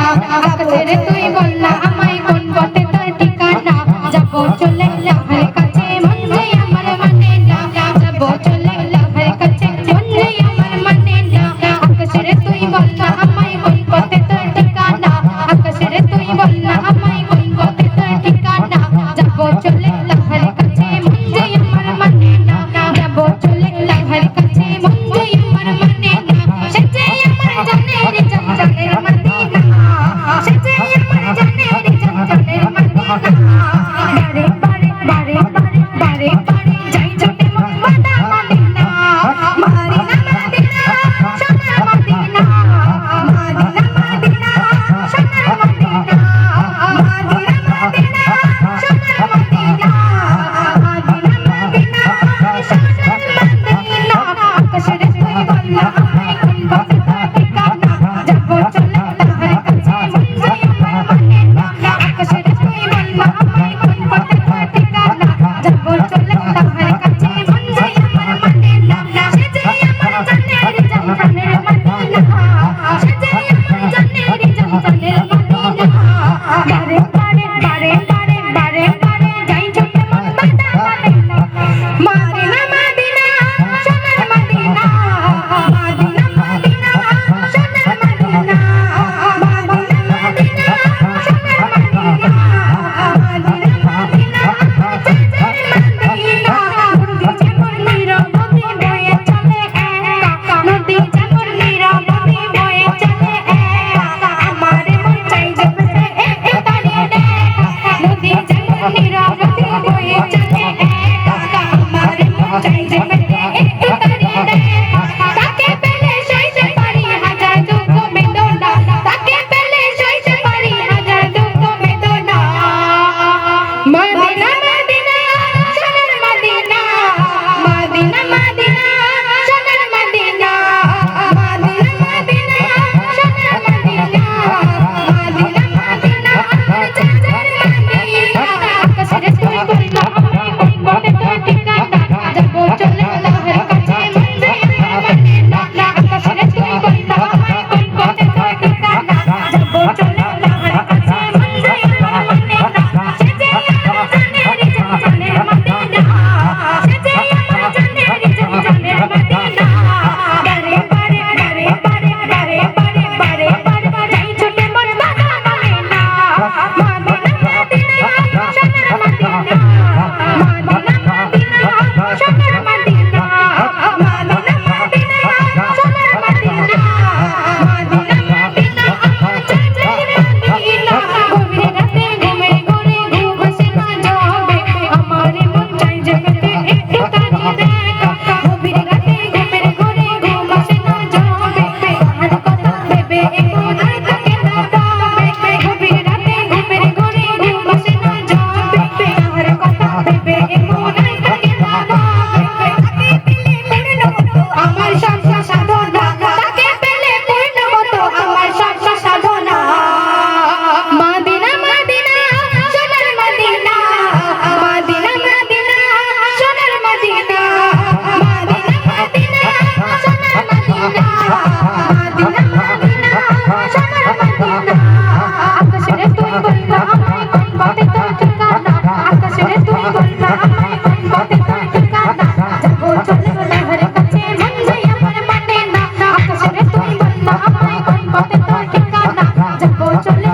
আকাশের তুই বল না আমায় কোন পথে তোর ঠিকানা যাবো চলে লাভের কাছে মন যে আমার মানে না যাবো চলে লাভের কাছে মন যে আমার মানে না আকাশের তুই বল না আমায় কোন পথে তোর ঠিকানা আকাশের তুই বল না আমায় কোন পথে তোর ঠিকানা যাবো চলে লাভের কাছে মন যে আমার মানে না যাবো চলে লাভের কাছে মন যে আমার মানে না সে যে আমার জানের জঞ্জালের মদিনা সে যে আমার জানের জঞ্জালের মদিনা বারে বারে বারে বারে বারে বারে যাই ছোটে মন বাদা মদিনা মাদিনা মদিনা সোনার মদিনা মাদিনা মদিনা সোনার মদিনা মাদিনা মদিনা সোনার মদিনা মাদিনা মদিনা সোনার মদিনা আকাশের তুই বল না আমায় কোন পথে তোর ঠিকানা যাবো চলে লাভের কাছে মন যে আমার মানে না আকাশের তুই বল না আমায় কোন পথে তোর ঠিকানা যাবো চলে লাভের কাছে মন যে আমার মানে না সে যে আমার জানের জঞ্জালের মদিনা সে যে আমার জানের জঞ্জালের মদিনা বারে বারে বারে বারে বারে বারে যাই ছোটে মন বাদা মদিনা মাদিনা মদিনা সোনার মদিনা মাদিনা মদিনা সোনার মদিনা মাদিনা মদিনা সোনার মদিনা মাদিনা মদিনা নদী যেমন নীরবতে বয়ে চলে একা আমার মন চাই যে বসে তারে দেখা নদী যেমন নীরবতে বয়ে চলে একা আমার মন চাই যে বসে তারে দেখা তাকে পেলে সইতে পারি হাজার দুঃখ বেদনা তাকে পেলে সইতে পারি হাজার দুঃখ বেদনা মদিনা মদিনা সোনার মদিনা মদিনা মদিনা সোনার মদিনা মদিনা মদিনা সোনার মদিনা মদিনা মদিনা আমার জানের মদিনা আকাশের তুই বল না আমায় কোন পথে তোর ঠিকানা যাবো চলে লাভের কাছে মন যে আমার মানে না আকাশের তুই বল না আমায় কোন পথে তোর ঠিকানা যাবো চলে লাভের কাছে মন যে আমার মানে না সে যে আমার জানের জঞ্জালের মদিনা সে যে আমার জানের জঞ্জালের মদিনা বারে বারে বারে বারে বারে বারে বারে বারে যাই ছোটে মন বাদা মদিনা মাদিনা মদিনা সোনার মদিনা মাদিনা মদিনা সোনার মদিনা মাদিনা মদিনা সোনার মদিনা মাদিনা মদিনা আমার জানের মদিনা গভীর রাতে ঘুমের ঘরে ঘুম আসে না যাবে আমার মন চাই যে পেতে একটু তারে দেখা গভীর রাতে ঘুমের ঘরে ঘুম আসে না যাবে কার কথা ভেবে এমন আর থাকে না পাবে গভীর রাতে ঘুমের ঘরে ঘুম আসে না যাবে কার কথা ভেবে এমন আর থাকে না পাবে আমার সব সাধনা তাকে পেলে পূর্ণ হতো আমার সব সাধনা মাদিনা মদিনা সোনার মদিনা মাদিনা মদিনা সোনার মদিনা মাদিনা মদিনা সোনার মদিনা মাদিনা মদিনা সোনার মদিনা আকাশের তুই বল না আমায় কোন পথে তোর ঠিকানা আকাশের তুই বল না আমায় কোন পথে তোর ঠিকানা যাবো চলে লাভের কাছে মন যে আমার মানে না আকাশের তুই বল না আমায় কোন পথে তোর ঠিকানা যাবো চলে